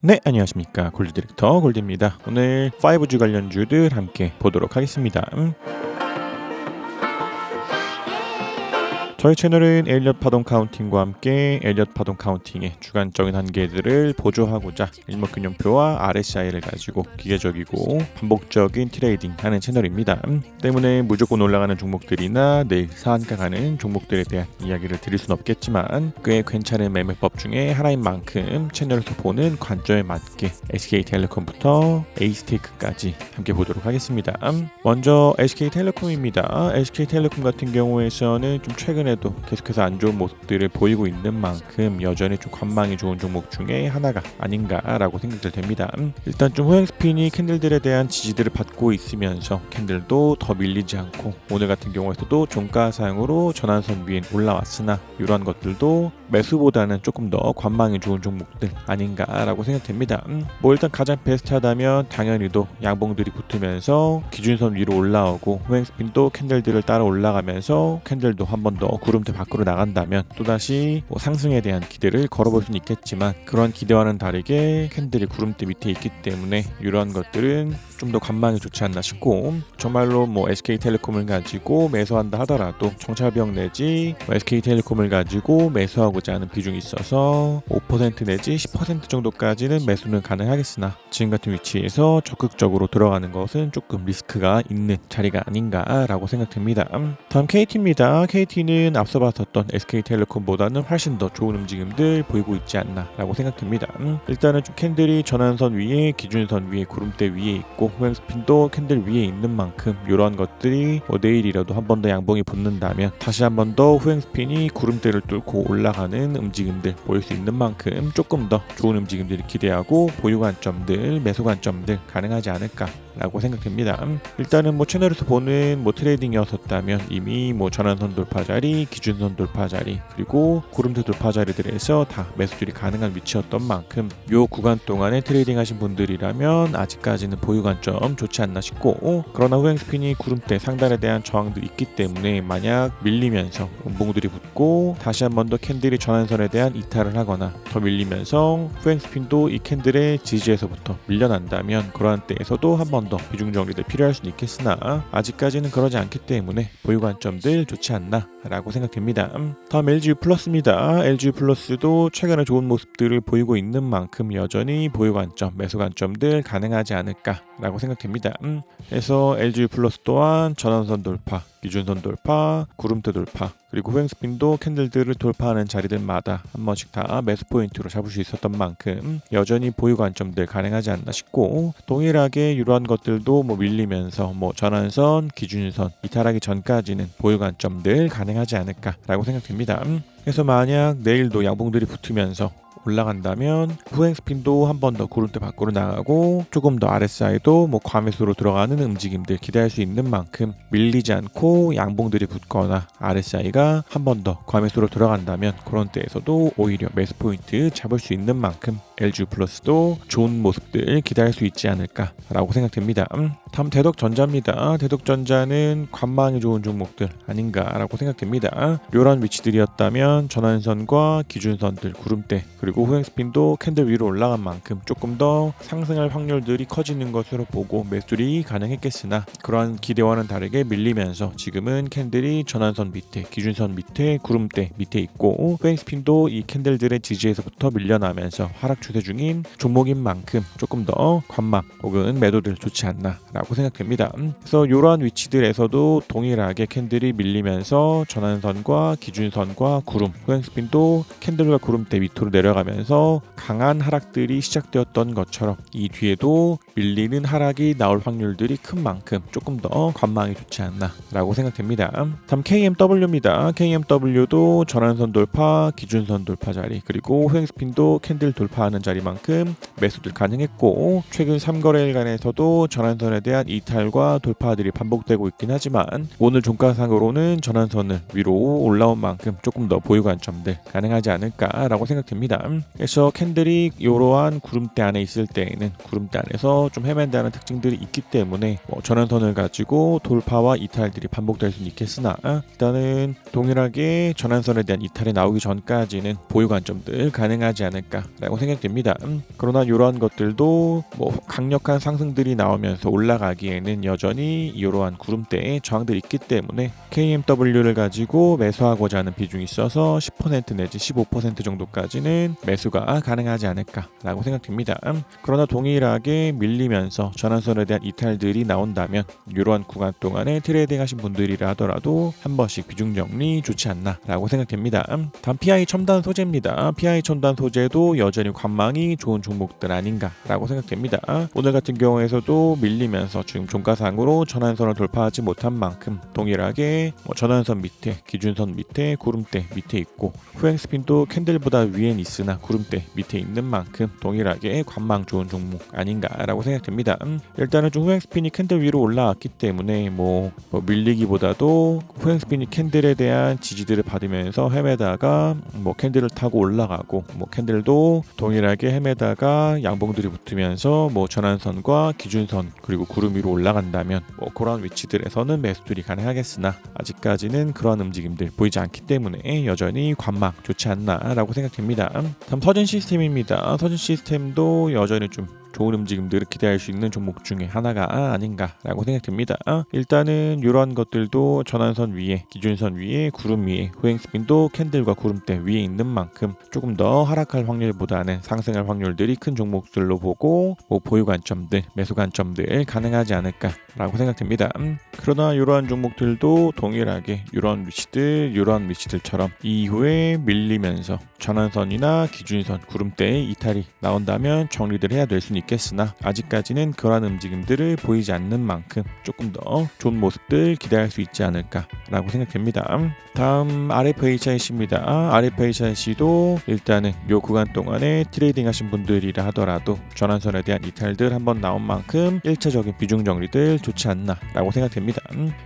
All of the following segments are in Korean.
네, 안녕하십니까. 골드 디렉터 골드입니다. 오늘 5G 관련주들 함께 보도록 하겠습니다. 저희 채널은 엘리엇 파동 카운팅과 함께 엘리엇 파동 카운팅의 주관적인 한계들을 보조하고자 일목균형표와 RSI를 가지고 기계적이고 반복적인 트레이딩하는 채널입니다. 때문에 무조건 올라가는 종목들이나 내일 상한가 가는 종목들에 대한 이야기를 드릴 수는 없겠지만 꽤 괜찮은 매매법 중에 하나인 만큼 채널에서 보는 관점에 맞게 SK텔레콤부터 A스테이크까지 함께 보도록 하겠습니다. 먼저 SK텔레콤입니다. SK텔레콤 같은 경우에서는 좀 최근에도 계속해서 안 좋은 모습들을 보이고 있는 만큼 여전히 좀 관망이 좋은 종목 중에 하나가 아닌가라고 생각들 됩니다. 일단 좀 호행 스핀이 캔들들에 대한 지지들을 받고 있으면서 캔들도 더 밀리지 않고 오늘 같은 경우에서도 종가상으로 전환선 위에 올라왔으나 이러한 것들도 매수보다는 조금 더 관망이 좋은 종목들 아닌가라고 생각됩니다. 뭐 일단 가장 베스트하다면 당연히도 양봉들이 붙으면서 기준선 위로 올라오고 호행 스핀도 캔들들을 따라 올라가면서 캔들도 한 번 더 구름대 밖으로 나간다면 또다시 상승에 대한 기대를 걸어볼 수는 있겠지만 그런 기대와는 다르게 캔들이 구름대 밑에 있기 때문에 이러한 것들은 좀 더 관망이 좋지 않나 싶고 정말로 SK텔레콤을 가지고 매수한다 하더라도 정찰병 내지 SK텔레콤을 가지고 매수하고자 하는 비중이 있어서 5% 내지 10% 정도까지는 매수는 가능하겠으나 지금 같은 위치에서 적극적으로 들어가는 것은 조금 리스크가 있는 자리가 아닌가라고 생각됩니다. 다음 KT입니다. KT는 앞서 봤었던 SK텔레콤보다는 훨씬 더 좋은 움직임들 보이고 있지 않나라고 생각됩니다. 일단은 좀 캔들이 전환선 위에 기준선 위에 구름대 위에 있고 호행 스핀도 캔들 위에 있는 만큼 이러한 것들이 내일이라도 한 번 더 양봉이 붙는다면 다시 한 번 더 호행 스핀이 구름대를 뚫고 올라가는 움직임들 보일 수 있는 만큼 조금 더 좋은 움직임들을 기대하고 보유 관점들, 매수 관점들 가능하지 않을까라고 생각됩니다. 일단은 채널에서 보는 트레이딩이었었다면 이미 전환선 돌파 자리, 기준선 돌파 자리, 그리고 구름대 돌파 자리들에서 다 매수들이 가능한 위치였던 만큼 요 구간 동안에 트레이딩 하신 분들이라면 아직까지는 보유 관점 좋지 않나 싶고 그러나 호행 스핀이 구름대 상단에 대한 저항도 있기 때문에 만약 밀리면서 음봉들이 붙고 다시 한 번 더 캔들이 전환선에 대한 이탈을 하거나 더 밀리면서 호행 스핀도 이 캔들의 지지에서부터 밀려난다면 그러한 때에서도 한 번 더 비중 정리도 필요할 수는 있겠으나 아직까지는 그러지 않기 때문에 보유 관점들 좋지 않나 라고 생각됩니다. 다음 LGU 플러스입니다. LGU 플러스도 최근에 좋은 모습들을 보이고 있는 만큼 여전히 보유 관점, 매수 관점들 가능하지 않을까 라고 생각됩니다. 그래서 LGU 플러스 또한 전환선 돌파, 기준선 돌파, 구름대 돌파, 그리고 호행 스핀도 캔들들을 돌파하는 자리들마다 한 번씩 다 매수 포인트로 잡을 수 있었던 만큼 여전히 보유 관점들 가능하지 않나 싶고 동일하게 이러한 것들도 밀리면서 전환선, 기준선 이탈하기 전까지는 보유 관점들 가능하지 않을까라고 생각됩니다. 그래서 만약 내일도 양봉들이 붙으면서 올라간다면 후행 스핀도 한 번 더 구름대 밖으로 나가고 조금 더 RSI도 과매수로 들어가는 움직임들 기대할 수 있는 만큼 밀리지 않고 양봉들이 붙거나 RSI가 한 번 더 과매수로 들어간다면 그런 때에서도 오히려 매수 포인트 잡을 수 있는 만큼 LG 플러스도 좋은 모습들 기대할 수 있지 않을까라고 생각됩니다. 다음 대덕전자입니다. 대덕전자는 관망이 좋은 종목들 아닌가라고 생각됩니다. 이런 위치들이었다면 전환선과 기준선들 구름대 그리고 호행 스핀도 캔들 위로 올라간 만큼 조금 더 상승할 확률들이 커지는 것으로 보고 매수들이 가능했겠으나 그러한 기대와는 다르게 밀리면서 지금은 캔들이 전환선 밑에 기준선 밑에 구름대 밑에 있고 호행 스핀도 이 캔들들의 지지에서부터 밀려나면서 하락 추세 중인 종목인 만큼 조금 더 관망 혹은 매도들 좋지 않나 라고 생각됩니다. 그래서 이러한 위치들에서도 동일하게 캔들이 밀리면서 전환선과 기준선과 구름 호행 스핀도 캔들과 구름대 밑으로 내려가면서 강한 하락들이 시작되었던 것처럼 이 뒤에도 밀리는 하락이 나올 확률들이 큰 만큼 조금 더 관망이 좋지 않나 라고 생각됩니다. 다음 KMW입니다. KMW도 전환선 돌파, 기준선 돌파 자리 그리고 호행 스핀도 캔들 돌파하는 자리만큼 매수들 가능했고 최근 3거래일간에서도 전환선에 대한 대한 이탈과 돌파들이 반복되고 있긴 하지만 오늘 종가상으로는 전환선을 위로 올라온 만큼 조금 더 보유 관점들 가능하지 않을까라고 생각됩니다. 그래서 캔들이 이러한 구름대 안에 있을 때에는 구름대 안에서 좀 헤맨다는 특징들이 있기 때문에 전환선을 가지고 돌파와 이탈들이 반복될 수는 있겠으나 일단은 동일하게 전환선에 대한 이탈이 나오기 전까지는 보유 관점들 가능하지 않을까라고 생각됩니다. 그러나 이러한 것들도 강력한 상승들이 나오면서 올라가기에는 여전히 이러한 구름대에 저항들이 있기 때문에 KMW를 가지고 매수하고자 하는 비중이 있어서 10% 내지 15% 정도까지는 매수가 가능하지 않을까라고 생각됩니다. 그러나 동일하게 밀리면서 전환선에 대한 이탈들이 나온다면 이러한 구간 동안에 트레이딩 하신 분들이라 하더라도 한 번씩 비중 정리 좋지 않나라고 생각됩니다. 다음 PI 첨단 소재입니다. PI 첨단 소재도 여전히 관망이 좋은 종목들 아닌가라고 생각됩니다. 오늘 같은 경우에서도 밀리면서 지금 종가상으로 전환선을 돌파하지 못한 만큼 동일하게 전환선 밑에, 기준선 밑에, 구름대 밑에 있고 후행스핀도 캔들보다 위엔 있으나 구름대 밑에 있는 만큼 동일하게 관망 좋은 종목 아닌가라고 생각됩니다. 일단은 좀 후행스핀이 캔들 위로 올라왔기 때문에 밀리기보다도 후행스핀이 캔들에 대한 지지들을 받으면서 헤매다가 캔들을 타고 올라가고 캔들도 동일하게 헤매다가 양봉들이 붙으면서 전환선과 기준선 그리고 구름 위로 올라간다면 그런 위치들에서는 매수들이 가능하겠으나 아직까지는 그런 움직임들 보이지 않기 때문에 여전히 관망 좋지 않나라고 생각됩니다. 다음 서진 시스템입니다. 서진 시스템도 여전히 좀 좋은 움직임들을 기대할 수 있는 종목 중에 하나가 아닌가라고 생각됩니다. 일단은 이러한 것들도 전환선 위에, 기준선 위에, 구름 위에, 후행스핀도 캔들과 구름대 위에 있는 만큼 조금 더 하락할 확률보다는 상승할 확률들이 큰 종목들로 보고 보유 관점들, 매수 관점들 가능하지 않을까라고 생각됩니다. 그러나 이러한 종목들도 동일하게 이러한 위치들처럼 이후에 밀리면서 전환선이나 기준선, 구름대의 이탈이 나온다면 정리를 해야 될 수는 있겠으나 아직까지는 그러한 움직임들을 보이지 않는 만큼 조금 더 좋은 모습들 기대할 수 있지 않을까라고 생각됩니다. 다음 RFHIC입니다. RFHIC도 일단은 이 구간 동안에 트레이딩 하신 분들이라 하더라도 전환선에 대한 이탈들 한번 나온 만큼 1차적인 비중 정리들 좋지 않나라고 생각됩니다.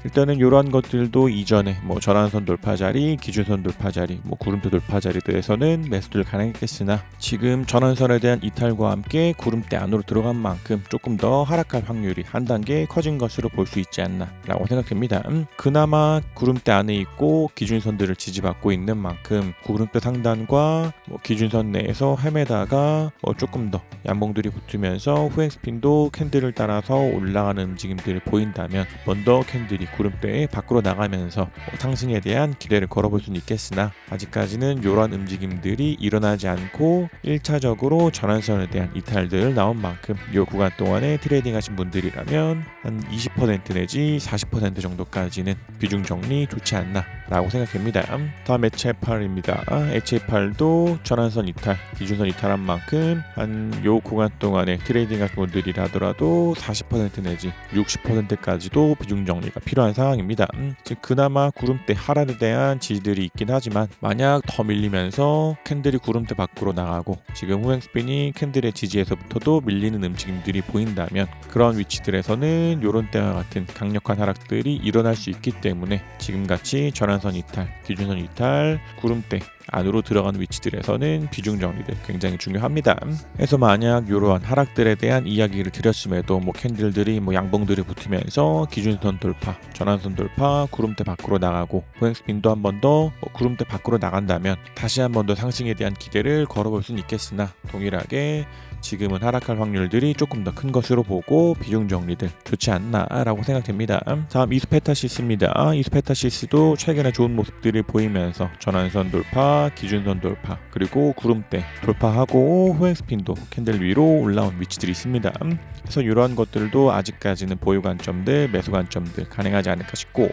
일단은 이러한 것들도 이전에 전환선 돌파 자리, 기준선 돌파 자리, 구름대 돌파 자리들에서는 매수들 가능했겠으나 지금 전환선에 대한 이탈과 함께 구름대 안으로 들어간 만큼 조금 더 하락할 확률이 한 단계 커진 것으로 볼 수 있지 않나라고 생각됩니다. 그나마 구름대 안에 있고 기준선들을 지지받고 있는 만큼 구름대 상단과 기준선 내에서 헤매다가 조금 더 양봉들이 붙으면서 후행스핀도 캔들을 따라서 올라가는 움직임들을 보인다면 먼저 캔들이 구름대 밖으로 나가면서 상승에 대한 기대를 걸어볼 수는 있겠으나 아직까지는 이러한 움직임들이 일어나지 않고 1차적으로 전환선에 대한 이탈들 나온 만큼 이 구간 동안에 트레이딩 하신 분들이라면 한 20% 내지 40% 정도까지는 비중 정리 좋지 않나 라고 생각됩니다. 다음 HFR입니다. HFR도 전환선 이탈, 기준선 이탈한 만큼 한 요 구간 동안에 트레이딩 하신 분들이라 하더라도 40% 내지 60%까지도 비중 정리가 필요한 상황입니다. 즉 그나마 구름대 하락에 대한 지지들이 있긴 하지만 만약 더 밀리면서 캔들이 구름대 밖으로 나가고 지금 후행스핀이 캔들의 지지에서부터도 밀리는 움직임들이 보인다면 그런 위치들에서는 이런 때와 같은 강력한 하락들이 일어날 수 있기 때문에 지금같이 전환선 이탈, 기준선 이탈, 구름대 안으로 들어가는 위치들에서는 비중 정리들 굉장히 중요합니다. 그래서 만약 이러한 하락들에 대한 이야기를 드렸음에도 캔들들이 양봉들이 붙으면서 기준선 돌파, 전환선 돌파, 구름대 밖으로 나가고 후행스핀도 한 번 더 구름대 밖으로 나간다면 다시 한 번 더 상승에 대한 기대를 걸어볼 수는 있겠으나 동일하게 지금은 하락할 확률들이 조금 더 큰 것으로 보고 비중 정리들 좋지 않나라고 생각됩니다. 다음 이스페타시스입니다. 이스페타시스도 최근에 좋은 모습들을 보이면서 전환선 돌파, 기준선 돌파, 그리고 구름대 돌파하고 후행스핀도 캔들 위로 올라온 위치들이 있습니다. 그래서 이러한 것들도 아직까지는 보유 관점들, 매수 관점들 가능하지 않을까 싶고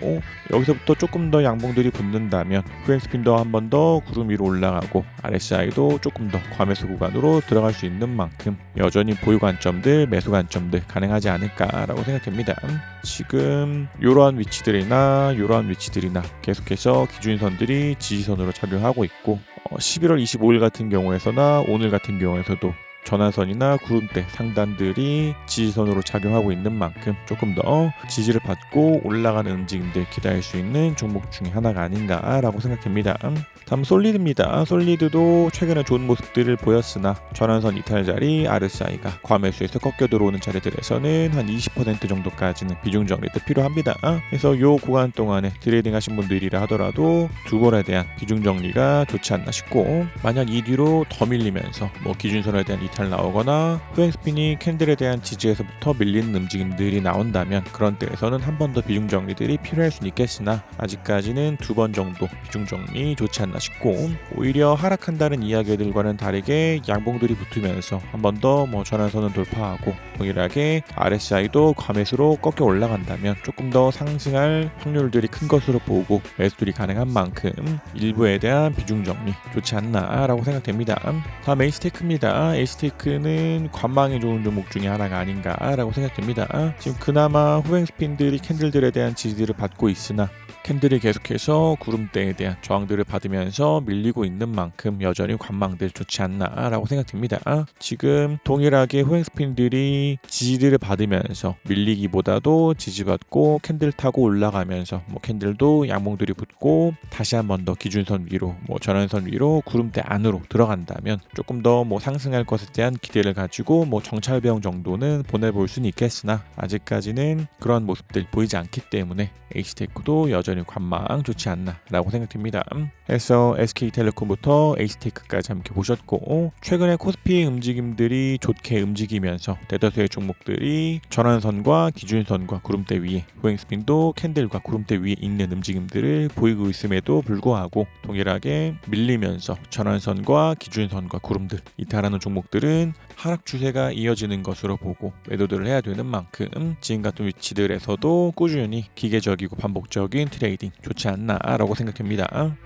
여기서부터 조금 더 양봉들이 붙는다면 후행스핀도 한 번 더 구름 위로 올라가고 RSI도 조금 더 과매수 구간으로 들어갈 수 있는 만큼 여전히 보유 관점들, 매수 관점들 가능하지 않을까라고 생각됩니다. 지금 이러한 위치들이나 계속해서 기준선들이 지지선으로 작용하고 있고 11월 25일 같은 경우에서나 오늘 같은 경우에서도 전환선이나 구름대 상단들이 지지선으로 작용하고 있는 만큼 조금 더 지지를 받고 올라가는 움직임들 기다릴 수 있는 종목 중에 하나가 아닌가라고 생각됩니다. 다음 솔리드입니다. 솔리드도 최근에 좋은 모습들을 보였으나 전환선 이탈 자리 RSI가 과매수에서 꺾여 들어오는 자리들에서는 한 20% 정도까지는 비중 정리도 필요합니다. 그래서 이 구간 동안에 트레이딩 하신 분들이라 하더라도 두 골에 대한 비중 정리가 좋지 않나 싶고, 만약 이 뒤로 더 밀리면서 기준선에 대한 이탈 나오거나 후행 스핀이 캔들에 대한 지지에서부터 밀리는 움직임들이 나온다면 그런 때에서는 한 번 더 비중 정리들이 필요할 수는 있겠으나 아직까지는 두 번 정도 비중 정리 좋지 않나 싶고, 오히려 하락한다는 이야기들과는 다르게 양봉들이 붙으면서 한 번 더 전환선은 돌파하고 동일하게 RSI도 과매수로 꺾여 올라간다면 조금 더 상승할 확률들이 큰 것으로 보고 매수들이 가능한 만큼 일부에 대한 비중 정리 좋지 않나라고 생각됩니다. 다음 에이스테이크입니다. 에이스테이크는 관망이 좋은 종목 중에 하나가 아닌가라고 생각됩니다. 지금 그나마 후행 스핀들이 캔들들에 대한 지지를 받고 있으나 캔들이 계속해서 구름대에 대한 저항들을 받으면서 밀리고 있는 만큼 여전히 관망들 좋지 않나라고 생각됩니다. 지금 동일하게 후행 스핀들이 지지들을 받으면서 밀리기보다도 지지받고 캔들 타고 올라가면서 캔들도 양봉들이 붙고 다시 한 번 더 기준선 위로 전환선 위로 구름대 안으로 들어간다면 조금 더 상승할 것에 대한 기대를 가지고 정찰병 정도는 보내볼 수는 있겠으나 아직까지는 그런 모습들 보이지 않기 때문에 에이스테이크도 여전히 관망 좋지 않나라고 생각됩니다. 해서 SK텔레콤부터 에이스테이크까지 함께 보셨고, 최근에 코스피 움직임들이 좋게 움직이면서 대다수의 종목들이 전환선과 기준선과 구름대 위에, 후행스핀도 캔들과 구름대 위에 있는 움직임들을 보이고 있음에도 불구하고 동일하게 밀리면서 전환선과 기준선과 구름들 이탈하는 종목들은 하락 추세가 이어지는 것으로 보고 매도들을 해야 되는 만큼 지금 같은 위치들에서도 꾸준히 기계적이고 반복적인 트레이딩 좋지 않나라고 생각됩니다.